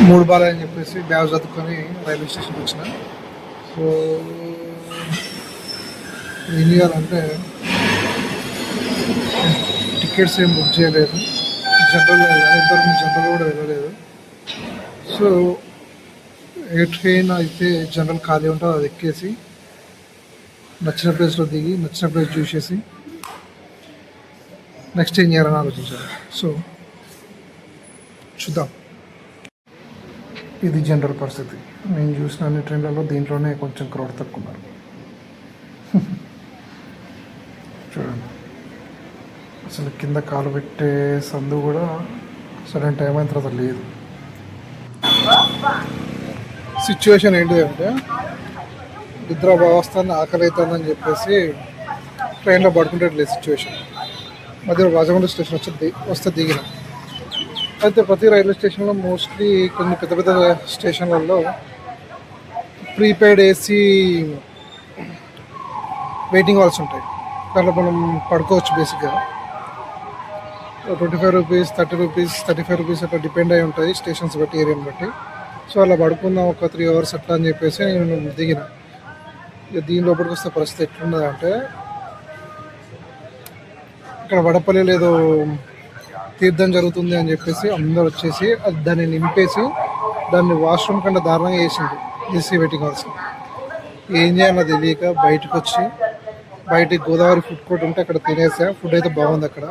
మూడు బాల్ అని చెప్పేసి బ్యాగ్ చదువుకొని రైల్వే స్టేషన్కి వచ్చిన. సో ఏం చేయాలంటే టికెట్స్ ఏం బుక్ చేయలేదు, జనరల్ వెళ్ళాలి, ఇంతవరకు జనరల్ కూడా వెళ్ళలేదు. సో ఏ ట్రైన్ అయితే జనరల్ ఖాళీ ఉంటుందో అది ఎక్కేసి నచ్చిన ప్లేస్లో దిగి నచ్చిన ప్లేస్ చూసేసి నెక్స్ట్ ఏం చేయాలని ఆలోచించాలి. సో చూద్దాం. ఇది జనరల్ పరిస్థితి. నేను చూసిన అన్ని ట్రైన్లలో దీంట్లోనే కొంచెం క్రౌడ్ తక్కువ ఉన్నారు. చూడండి, అసలు కింద కాలు పెట్టే సందు కూడా సడన్ టైం అయిన తర్వాత లేదు. సిచ్యువేషన్ ఏంటిదంటే నిద్ర వస్తుంది, ఆకలి అవుతుందని చెప్పేసి ట్రైన్లో పడుకుంటట్లేదు సిచ్యువేషన్. మధ్యలో రాజమండ్రి స్టేషన్ వస్తే దిగిన. అయితే ప్రతి రైల్వే స్టేషన్లో మోస్ట్లీ కొన్ని పెద్ద పెద్ద స్టేషన్లలో ప్రీపెయిడ్ ఏసీ వెయిటింగ్ హాల్స్ ఉంటాయి. దాంట్లో మనం పడుకోవచ్చు. బేసిక్గా ₹25, ₹30, ₹35 అట్లా డిపెండ్ అయి ఉంటాయి స్టేషన్స్ బట్టి, ఏరియాని బట్టి. సో అలా పడుకుందాం ఒక 3 hours అట్లా అని చెప్పేసి నేను దిగిన. ఇక దీని లోపలికి వస్తే పరిస్థితి ఎట్లున్నదంటే, ఇక్కడ వడపల్లిలో ఏదో తీర్థం జరుగుతుంది అని చెప్పేసి అందరూ వచ్చేసి దాన్ని నింపేసి దాన్ని వాష్రూమ్ కంటే దారుణంగా వేసింది ఏసీ వెయిటింగ్ హాల్స్. ఏం చేయాలో తెలియక బయటకు వచ్చి బయటికి గోదావరి ఫుడ్ కోర్ట్ ఉంటే అక్కడ తినేసా. ఫుడ్ అయితే బాగుంది అక్కడ.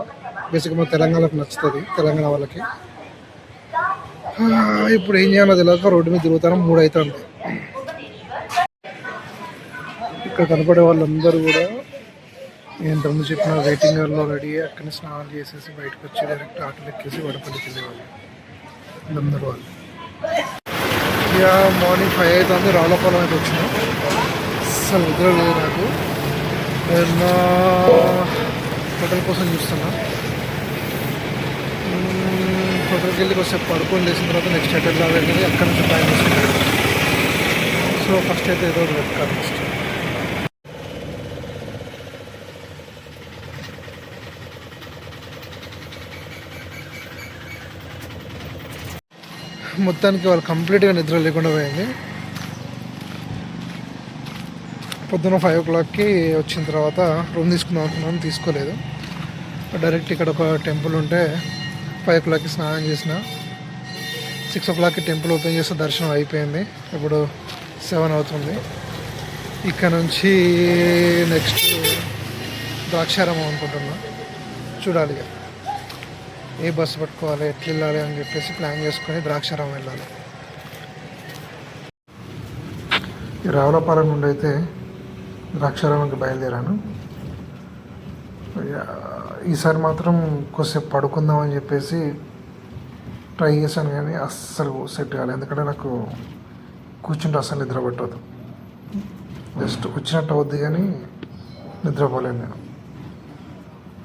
బేసిక్గా మన తెలంగాణకు నచ్చుతుంది, తెలంగాణ వాళ్ళకి. ఇప్పుడు ఏం చేయాలో తెలియక రోడ్డు మీద తిరుగుతాను. 3 అవుతుంది. ఇక్కడ కనపడే వాళ్ళందరూ కూడా నేను ముందు చెప్పిన వెయిటింగ్ హాల్లో రెడీ అయ్యి అక్కడిని స్నానం చేసేసి బయటకు వచ్చి డైరెక్ట్ ఆటోలు ఎక్కేసి వడపల్లికి వెళ్ళేవాళ్ళు అందరూ వాళ్ళు. ఇక మార్నింగ్ 5 అవుతుంది. రావులపాలెం అయితే వచ్చినాం. అసలు నిద్ర లేదు నాకు. ఏదన్నా హోటల్ కోసం చూస్తున్నా. హోటల్కి వెళ్ళి కొంచెం పడుకొని లేచిన తర్వాత నెక్స్ట్ హోటల్ రావాలి. అక్కడి నుంచి టైం వస్తుంది. సో ఫస్ట్ అయితే ఏదో వెతకాలి. నెక్స్ట్ మొత్తానికి వాళ్ళు కంప్లీట్గా నిద్ర లేకుండా పోయింది. పొద్దున 5 o'clockకి వచ్చిన తర్వాత రూమ్ తీసుకుందాం అనుకున్నాను, తీసుకోలేదు. డైరెక్ట్ ఇక్కడ ఒక టెంపుల్ ఉంటే 5 o'clockకి స్నానం చేసిన. 6 o'clockకి టెంపుల్ ఓపెన్ చేస్తే దర్శనం అయిపోయింది. ఇప్పుడు 7 అవుతుంది. ఇక్కడ నుంచి నెక్స్ట్ ద్రాక్షారామం అనుకుంటున్నా. చూడాలి ఏ బస్సు పట్టుకోవాలి, ఎట్లా వెళ్ళాలి అని చెప్పేసి ప్లాన్ చేసుకొని ద్రాక్షారామం వెళ్ళాలి. ఈ రావులపాలెం నుండి అయితే ద్రాక్షారామంకి బయలుదేరాను. ఈసారి మాత్రం కొద్దిసేపు పడుకుందామని చెప్పేసి ట్రై చేశాను, కానీ అస్సలు సెట్ కాలేదు. ఎందుకంటే నాకు కూర్చుంటే అస్సలు నిద్ర పట్టదు. జస్ట్ వచ్చినట్టు అవుద్ది కానీ నిద్రపోలేను నేను.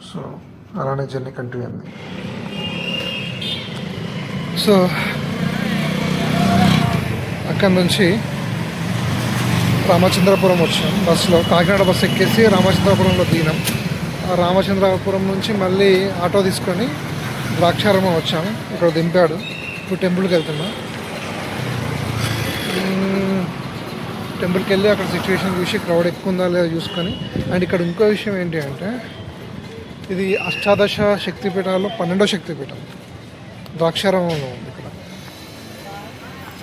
సో అలానే జర్నీ కంటిన్యూ అయింది. సో అక్కడి నుంచి రామచంద్రపురం వచ్చాం బస్సులో. కాకినాడ బస్సు ఎక్కేసి రామచంద్రపురంలో దిగినాం. రామచంద్రపురం నుంచి మళ్ళీ ఆటో తీసుకొని ద్రాక్షారామం వచ్చాము. ఇక్కడ దింపాడు. ఇప్పుడు టెంపుల్కి వెళ్తున్నా. టెంపుల్కి వెళ్ళి అక్కడ సిచ్యువేషన్ చూసి క్రౌడ్ ఎక్కువ ఉందా లేదా చూసుకొని. అండ్ ఇక్కడ ఇంకో విషయం ఏంటి అంటే, ఇది అష్టాదశ శక్తిపీఠాల్లో 12వ శక్తిపీఠం ద్రాక్షారామంలో ఉంది ఇక్కడ.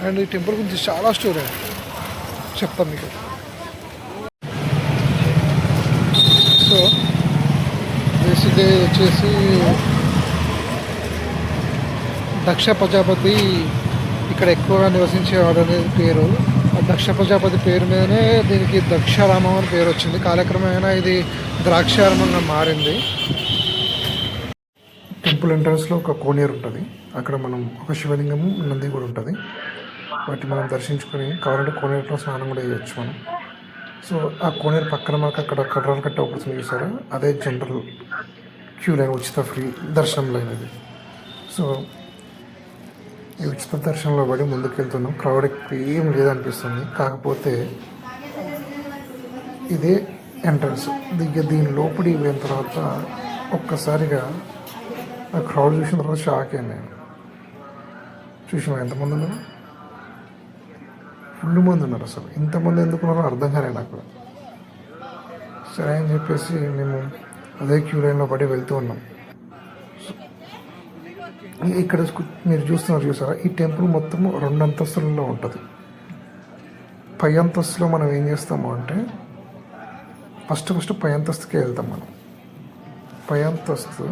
అండ్ ఈ టెంపుల్ గురించి చాలా స్టోరీ చెప్తాం మీకు. సో బేసిక్గా వచ్చేసి దక్ష ప్రజాపతి ఇక్కడ ఎక్కువగా నివసించేవాడు అనేది పేరు. ఆ దక్ష ప్రజాపతి పేరు మీదనే దీనికి ద్రాక్షారామం అని పేరు వచ్చింది. కాలక్రమేణా ఇది ద్రాక్షారామంగా మారింది. టెంపుల్ ఎంట్రన్స్లో ఒక కోనేరు ఉంటుంది. అక్కడ మనం ఒక శివలింగము, నంది కూడా ఉంటుంది. వాటిని మనం దర్శించుకొని కావాలంటే కోనేరులో స్నానం కూడా చేయొచ్చు మనం. సో ఆ కోనేరు పక్కన మనకు అక్కడ కర్రలు కట్టే ఆపర్చునిటీ చూసారా, అదే జనరల్ క్యూ లైన్, ఉచిత ఫ్రీ దర్శనం లైన్ అది. సో ఈ ఉచిత దర్శనంలో పడి ముందుకు వెళ్తున్నాం. క్రౌడ్ ఏం లేదనిపిస్తుంది. కాకపోతే ఇదే ఎంట్రన్స్. దీని లోపలికి వెళ్ళిన తర్వాత ఒక్కసారిగా ఆ క్రౌడ్ చూసిన తర్వాత షాక్ అయ్యాను నేను. చూసినా ఎంతమంది ఉన్నారు, ఫుల్ మంది ఉన్నారు. అసలు ఇంతమంది ఎందుకు ఉన్నారో అర్థం కాలేదు నాకు. సరే అని చెప్పేసి మేము అదే క్యూ లైన్లో పడి వెళ్తూ ఉన్నాం. ఇక్కడ మీరు చూసారా, ఈ టెంపుల్ మొత్తం 2 అంతస్తులలో ఉంటుంది. పై అంతస్తులో మనం ఏం చేస్తాము అంటే ఫస్ట్ పై అంతస్తుకే వెళ్తాం మనం. పై అంతస్తు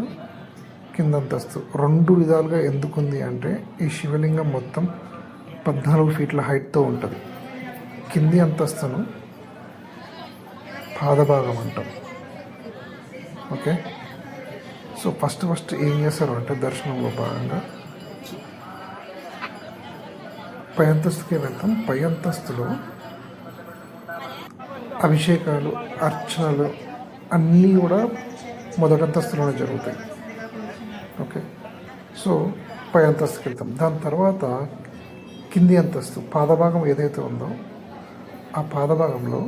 కింద అంతస్తు 2 విధాలుగా ఎందుకుంది అంటే ఈ శివలింగం మొత్తం 14 ఫీట్ల హైట్తో ఉంటుంది. కింది అంతస్తును పాదభాగం అంటాం. ఓకే, సో ఫస్ట్ ఏం చేస్తారు అంటే దర్శనంలో భాగంగా పై అంతస్తుకే వెళ్తాం. పై అంతస్తులో అభిషేకాలు, అర్చనలు అన్నీ కూడా మొదటి అంతస్తులోనే జరుగుతాయి. ఓకే, సో పై అంతస్తుకి వెళ్తాం. దాని తర్వాత కింది అంతస్తు పాదభాగం ఏదైతే ఉందో ఆ పాదభాగంలో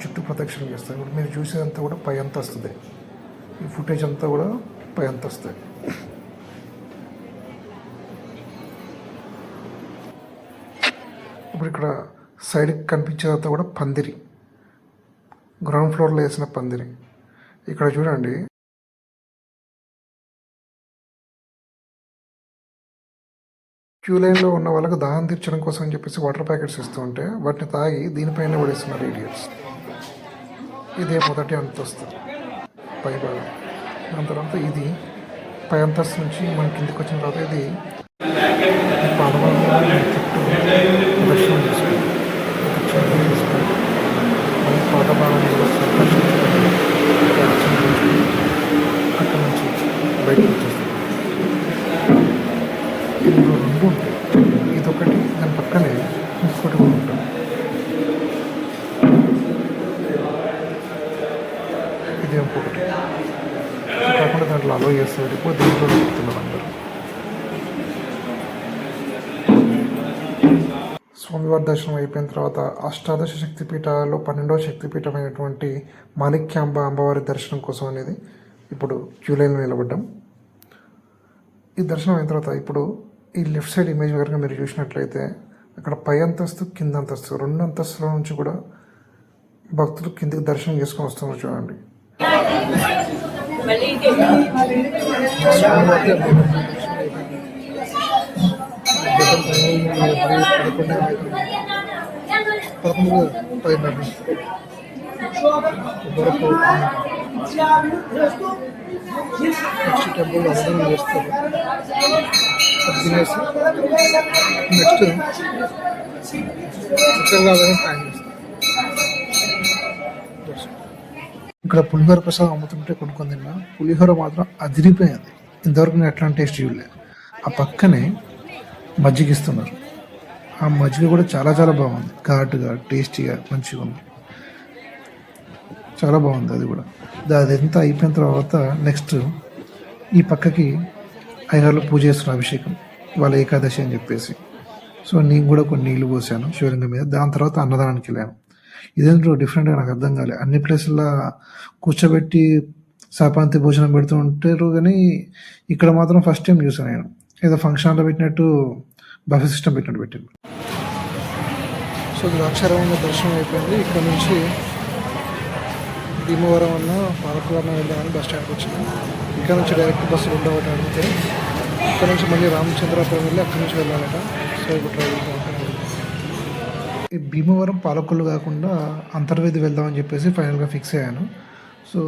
చుట్టూ ప్రదక్షిణ చేస్తారు. ఇప్పుడు మీరు చూసేదంతా కూడా పై అంతస్తుదే. ఈ ఫుటేజ్ అంతా కూడా పై అంతస్తే. ఇప్పుడు ఇక్కడ సైడ్కి కనిపించేదంతా కూడా పందిరి, గ్రౌండ్ ఫ్లోర్లో వేసిన పందిరి. ఇక్కడ చూడండి, క్యూ లైన్లో ఉన్న వాళ్ళకు దాహం తీర్చడం కోసం అని చెప్పేసి వాటర్ ప్యాకెట్స్ ఇస్తూ ఉంటే వాటిని తాగి దీనిపైన పడేస్తున్నారు ఈడియట్స్. ఇదే మొదటి అంతస్తు పై భాగం. దాని తర్వాత ఇది పై అంతస్తు నుంచి మన కిందికి వచ్చిన తర్వాత ఇది పాదభాగంలో చుట్టూ దర్శనం చేసుకుని మళ్ళీ పాదభాగంలో అక్కడ నుంచి బయటకు వచ్చేస్తాం. ఇందులో 2 ఉంటాయి, ఇదొకటి, దాని పక్కనే ఇంకొకటి కూడా ఉంటుంది. ఇది ఇంకొకటి కాకుండా దాంట్లో అలో చేస్తారు. ఎక్కువ దీంట్లో చెప్తున్నారు అందరూ. స్వామివారి దర్శనం అయిపోయిన తర్వాత అష్టాదశ శక్తిపీఠాలలో 12వ శక్తిపీఠమైనటువంటి మాణిక్యాంబ అమ్మవారి దర్శనం కోసం అనేది ఇప్పుడు క్యూ లైన్లో నిలబడ్డాం. ఈ దర్శనం అయిన తర్వాత ఇప్పుడు ఈ లెఫ్ట్ సైడ్ ఇమేజ్ కనుక మీరు చూసినట్లయితే అక్కడ పై అంతస్తు కింద అంతస్తు 2 అంతస్తుల నుంచి కూడా భక్తులు కిందికి దర్శనం చేసుకొని వస్తున్నారు. చూడండి, నెక్స్ట్ టెంపుల్ అందరం చేస్తారు. అది తినేసి నెక్స్ట్ చికెన్గా ప్లాన్ చేస్తారు. ఇక్కడ పులిహోర ప్రసాదం అమ్ముతుంటే కొనుక్కొని తిన్నా. పులిహోర మాత్రం అదిరిపోయింది. ఇంతవరకు నేను ఎట్లాంటి టేస్ట్ చూడలేదు. ఆ పక్కనే మజ్జిగ ఇస్తున్నారు. ఆ మజ్జిగ కూడా చాలా చాలా బాగుంది, ఘాటుగా టేస్టీగా మంచిగా ఉంది, చాలా బాగుంది. అది కూడా అదంతా అయిపోయిన తర్వాత నెక్స్ట్ ఈ పక్కకి అయ్యగారులు పూజ చేస్తున్న అభిషేకం, వాళ్ళ ఏకాదశి అని చెప్పేసి. సో నేను కూడా కొన్ని నీళ్లు పోసాను శివలింగం మీద. దాని తర్వాత అన్నదానానికి వెళ్ళాను. ఇదేంటో డిఫరెంట్గా నాకు అర్థం కాలే. అన్ని ప్లేసుల్లో కూర్చోబెట్టి శాపాంతి భోజనం పెడుతూ ఉంటారు, కానీ ఇక్కడ మాత్రం ఫస్ట్ టైం చూసాను నేను. ఏదో ఫంక్షన్ హాల్లో పెట్టినట్టు బఫే సిస్టమ్ పెట్టినట్టు పెట్టింది. సో ద్రాక్షారామంలో దర్శనం అయిపోయింది. ఇక్కడ నుంచి భీమవరం అన్న పాలకువరం వెళ్దామని బస్ స్టాండ్కి వచ్చింది. ఇక్కడ నుంచి డైరెక్ట్ బస్సులు ఉండవట అడిగితే ఇక్కడ నుంచి మళ్ళీ రామచంద్రాపురం వెళ్ళి అక్కడి నుంచి వెళ్ళాలట. సో ఇప్పుడు ట్రైన్ ఈ భీమవరం పాలకొల్లు కాకుండా అంతర్వేది వెళ్దామని చెప్పేసి ఫైనల్గా ఫిక్స్ అయ్యాను. సో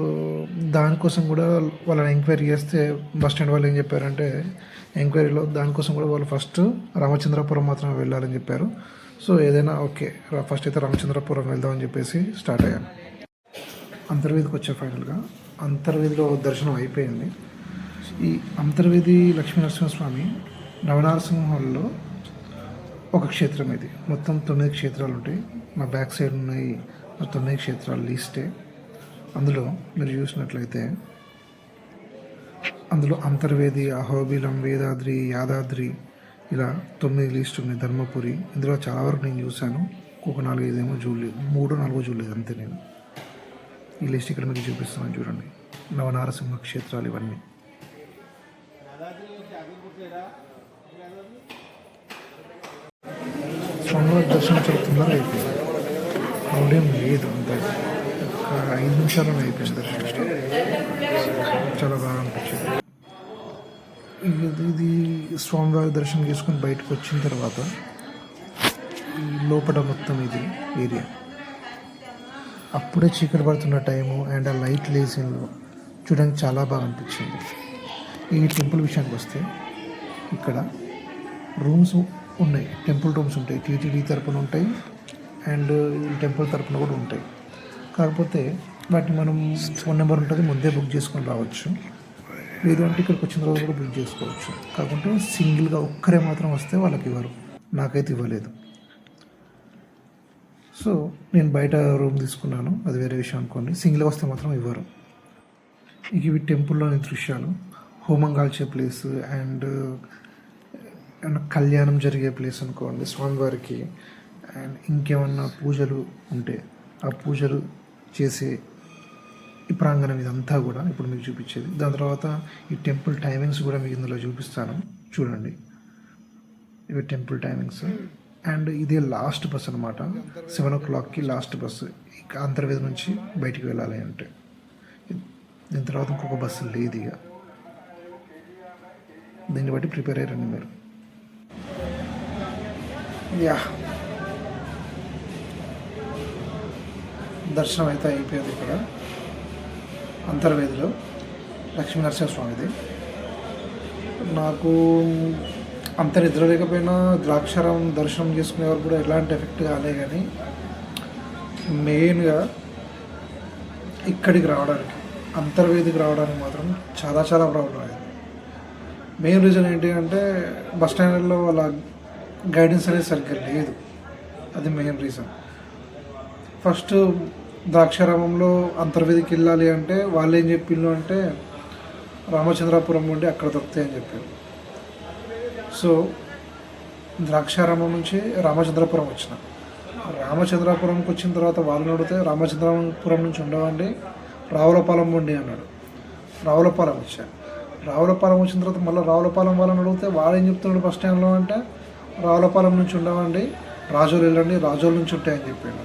దానికోసం కూడా వాళ్ళని ఎంక్వైరీ చేస్తే బస్ స్టాండ్ వాళ్ళు ఏం చెప్పారంటే ఎంక్వైరీలో దానికోసం కూడా వాళ్ళు ఫస్ట్ రామచంద్రపురం మాత్రమే వెళ్ళాలని చెప్పారు. సో ఏదైనా ఓకే, ఫస్ట్ అయితే రామచంద్రపురం వెళ్దామని చెప్పేసి స్టార్ట్ అయ్యాను. అంతర్వేదికి వచ్చా. ఫైనల్గా అంతర్వేదిలో దర్శనం అయిపోయింది. ఈ అంతర్వేది లక్ష్మీనరసింహస్వామి నవనారసింహంలో ఒక క్షేత్రం ఇది. మొత్తం 9 క్షేత్రాలు ఉంటాయి. మా బ్యాక్ సైడ్ ఉన్నాయి 9 క్షేత్రాలు లిస్టే. అందులో మీరు చూసినట్లయితే అందులో అంతర్వేది, అహోబిలం, వేదాద్రి, యాదాద్రి ఇలా 9 లిస్ట్ ఉన్నాయి. ధర్మపురి ఇందులో చాలా వరకు నేను చూశాను. ఒక 4-5 ఏమో చూడలేదు, 3-4 చూడలేదు అంతే నేను. ఈ లిస్ట్ ఇక్కడ మీకు చూపిస్తున్నాను చూడండి. నవనారసింహ క్షేత్రాలు ఇవన్నీ. స్వామివారి దర్శనం చాలా తొందరగా అయిపోయింది. ఉదయం లేదు అంత, ఒక 5 నిమిషాల్లో అయిపోయింది దర్శనం. చాలా బాగా అనిపించింది. ఇది స్వామివారి దర్శనం చేసుకొని బయటకు వచ్చిన తర్వాత ఈ లోపల మొత్తం ఇది ఏరియా అప్పుడే చీకటి పడుతున్న టైము అండ్ ఆ లైట్ లేసింగ్ చూడడానికి చాలా బాగా అనిపించింది. ఈ టెంపుల్ విషయానికి వస్తే ఇక్కడ రూమ్స్ ఉన్నాయి, టెంపుల్ రూమ్స్ ఉంటాయి, టీటీడీ తరపున ఉంటాయి అండ్ ఈ టెంపుల్ తరపున కూడా ఉంటాయి. కాకపోతే వాటిని మనం ఫోన్ నెంబర్ ఉంటుంది, ముందే బుక్ చేసుకొని రావచ్చు. లేదు అంటే ఇక్కడికి వచ్చిన తర్వాత కూడా బుక్ చేసుకోవచ్చు. కాకుంటే సింగిల్గా ఒక్కరే మాత్రం వస్తే వాళ్ళకి ఇవ్వరు, నాకైతే ఇవ్వలేదు. సో నేను బయట రూమ్ తీసుకున్నాను, అది వేరే విషయం అనుకోండి. సింగిల్గా వస్తే మాత్రం ఇవ్వరు. ఇవి టెంపుల్లోని దృశ్యాలు, హోమం కాల్చే ప్లేస్ అండ్ కళ్యాణం జరిగే ప్లేస్ అనుకోండి స్వామివారికి. అండ్ ఇంకేమన్నా పూజలు ఉంటే ఆ పూజలు చేసే ఈ ప్రాంగణం ఇదంతా కూడా ఇప్పుడు మీకు చూపించేది. దాని తర్వాత ఈ టెంపుల్ టైమింగ్స్ కూడా మీకు ఇందులో చూపిస్తాను, చూడండి. ఇవి టెంపుల్ టైమింగ్స్. అండ్ ఇదే లాస్ట్ బస్ అనమాట, 7 o'clockకి లాస్ట్ బస్సు అంతర్వేది నుంచి బయటికి వెళ్ళాలి అంటే. దీని తర్వాత ఇంకొక బస్సు లేదు ఇక. దీన్ని బట్టి ప్రిపేర్ అయ్యారండి మీరు. యా, దర్శనం అయితే అయిపోయింది ఇక్కడ అంతర్వేదిలో లక్ష్మీనరసింహస్వామిది. నాకు అంత నిద్ర లేకపోయినా ద్రాక్షారామం దర్శనం చేసుకునేవారు కూడా ఎలాంటి ఎఫెక్ట్ కాలే. కానీ మెయిన్గా ఇక్కడికి రావడానికి, అంతర్వేదికి రావడానికి మాత్రం చాలా చాలా ప్రాబ్లం అయింది. మెయిన్ రీజన్ ఏంటి అంటే బస్ స్టాండ్లో వాళ్ళ గైడెన్స్ అనేది సరిగ్గా లేదు, అది మెయిన్ రీజన్. ఫస్ట్ ద్రాక్షారామంలో అంతర్వేదికి వెళ్ళాలి అంటే వాళ్ళు ఏం చెప్పిండ్రు అంటే రామచంద్రాపురం నుండి అక్కడ దొరుకుతాయని చెప్పారు. సో ద్రాక్షారామం నుంచి రామచంద్రపురం వచ్చిన. రామచంద్రాపురంకి వచ్చిన తర్వాత వాళ్ళని అడిగితే రామచంద్రపురం నుంచి ఉండవండి, రావులపాలెం ఉండి అన్నాడు. రావులపాలెం వచ్చా. రావులపాలెం వచ్చిన తర్వాత మళ్ళీ రావులపాలెం వాళ్ళని అడిగితే వాడు ఏం చెప్తున్నాడు బస్ స్టాండ్లో అంటే రావులపాలెం నుంచి ఉండవండి, రాజోలు వెళ్ళండి, రాజోల నుంచి ఉంటాయని చెప్పాడు.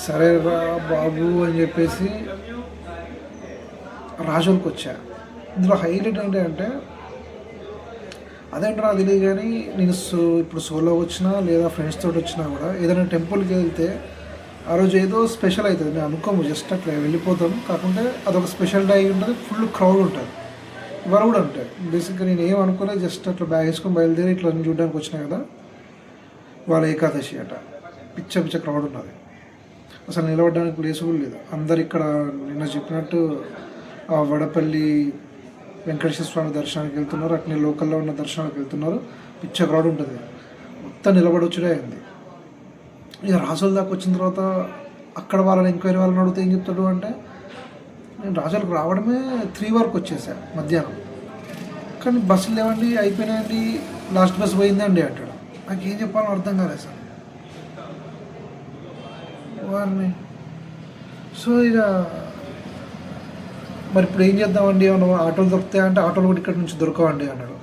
సరే రా బాబు అని చెప్పేసి రాజోలకు వచ్చా. ఇందులో హైలైట్ ఏంటి అంటే అదేంటో నాకు తెలియదు కానీ నేను ఇప్పుడు సోలో వచ్చినా లేదా ఫ్రెండ్స్ తోటి వచ్చినా కూడా ఏదైనా టెంపుల్కి వెళ్తే ఆ రోజు ఏదో స్పెషల్ అవుతుంది. మేము అనుకోము, జస్ట్ అట్లా వెళ్ళిపోతాం. కాకుంటే అదొక స్పెషల్ డే అయి ఉంటుంది, ఫుల్ క్రౌడ్ ఉంటుంది. ఇవాళ కూడా ఉంటాయి. బేసిక్గా నేను ఏం అనుకోలేదు, జస్ట్ అట్లా బ్యాగ్ వేసుకొని బయలుదేరి ఇట్లా చూడడానికి వచ్చినా కదా. వాళ్ళ ఏకాదశి అట, పిచ్చ పిచ్చ క్రౌడ్ ఉన్నది, అసలు నిలబడడానికి ప్లేస్ కూడా లేదు. అందరు ఇక్కడ నిన్న చెప్పినట్టు వడపల్లి వెంకటేశ్వర స్వామి దర్శనానికి వెళ్తున్నారు, అట్నే లోకల్లో ఉన్న దర్శనానికి వెళ్తున్నారు. పిచ్చ క్రౌడ్ ఉంటుంది, మొత్తం నిలబడొచ్చుడే అయింది. ఇక రాజుల దాకా వచ్చిన తర్వాత అక్కడ వాళ్ళని ఎంక్వైరీ వాళ్ళని అడిగితే ఏం చెప్తాడు అంటే నేను రాజులకు రావడమే 3 వరకు వచ్చేసా మధ్యాహ్నం, కానీ బస్సులు లేవండి, అయిపోయినాయండి, లాస్ట్ బస్ పోయిందండి అంటాడు. నాకు ఏం చెప్పాలో అర్థం కాలేదు సార్ వారిని. సో ఇక మరి ఇప్పుడు ఏం చేద్దామండి, ఏమన్నా ఆటోలు దొరుకుతాయంటే ఆటోలు కూడా ఇక్కడ నుంచి దొరకవండి అన్నాడు.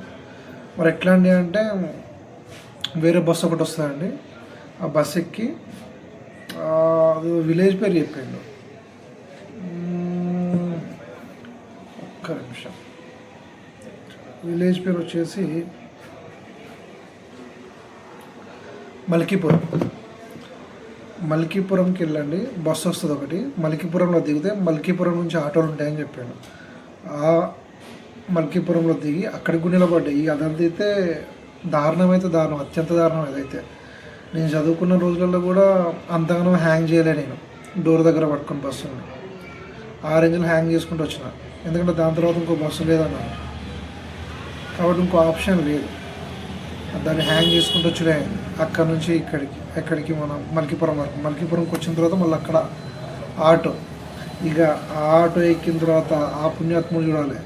మరి ఎట్లా అండి అంటే వేరే బస్సు ఒకటి వస్తుందండి, ఆ బస్ ఎక్కి అది విలేజ్ పేరు చెప్పిండు. ఒక్క నిమిషం, విలేజ్ పేరు వచ్చేసి మల్కీపురం. మల్కీపురంకి వెళ్ళండి, బస్సు వస్తుంది ఒకటి. మల్కీపురంలో దిగితే మల్కీపురం నుంచి ఆటోలు ఉంటాయని చెప్పాను. ఆ మల్కీపురంలో దిగి అక్కడికి కూడా నిలబడ్డాయి. అదంతా అయితే దారుణం, అయితే దారుణం, అత్యంత దారుణం. అదైతే నేను చదువుకున్న రోజులలో కూడా అంతగానో హ్యాంగ్ చేయలే. నేను డోర్ దగ్గర పట్టుకుని బస్సుని 6 రేంజ్లు హ్యాంగ్ చేసుకుంటూ వచ్చిన, ఎందుకంటే దాని తర్వాత ఇంకో బస్సు లేదన్నాను కాబట్టి ఇంకో ఆప్షన్ లేదు. దాన్ని హ్యాంగ్ చేసుకుంటూ వచ్చుడే అక్కడ నుంచి ఎక్కడికి మనం మల్కీపురం వరకు. మల్కీపురంకి వచ్చిన తర్వాత మళ్ళీ అక్కడ ఆటో. ఇక ఆ ఆటో ఎక్కిన తర్వాత ఆ పుణ్యాత్ముడు చూడాలి,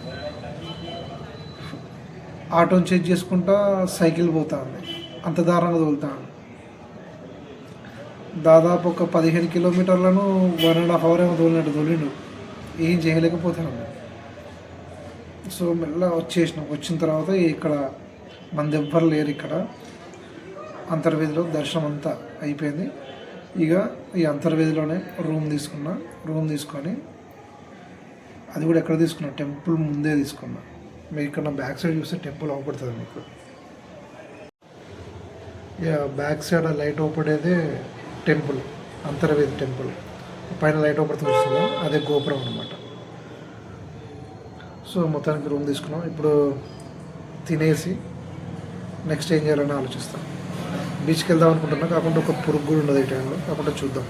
ఆటోని చెక్ చేసుకుంటా సైకిల్ పోతా ఉంది, అంత దారుణంగా తోలుతాను. దాదాపు ఒక 15 కిలోమీటర్లను 1.5 hour ఏమో తోలినట్టు తోలిండు, ఏం చేయలేకపోతాను. సో మెల్లగా వచ్చేసినాం. వచ్చిన తర్వాత ఇక్కడ మంది ఎవ్వరు లేరు. ఇక్కడ అంతర్వేదిలో దర్శనం అంతా అయిపోయింది. ఇక ఈ అంతర్వేదిలోనే రూమ్ తీసుకున్నా. రూమ్ తీసుకొని అది కూడా ఎక్కడ తీసుకున్నా, టెంపుల్ ముందే తీసుకున్నా. మీరు ఇక్కడ నా బ్యాక్ సైడ్ చూస్తే టెంపుల్ అవపడుతుంది మీకు. ఇక బ్యాక్ సైడ్ లైట్ అవపడేదే టెంపుల్, అంతర్వేది టెంపుల్. పైన లైట్ అవపడుతుంది చూస్తున్నా, అదే గోపురం అనమాట. సో మొత్తానికి రూమ్ తీసుకున్నాం. ఇప్పుడు తినేసి నెక్స్ట్ ఏం చేయాలని ఆలోచిస్తాం. బీచ్కి వెళ్దాం అనుకుంటున్నా, కాకుండా ఒక పురుగు కూడా ఉండదు ఈ టైంలో, కాకుండా చూద్దాం.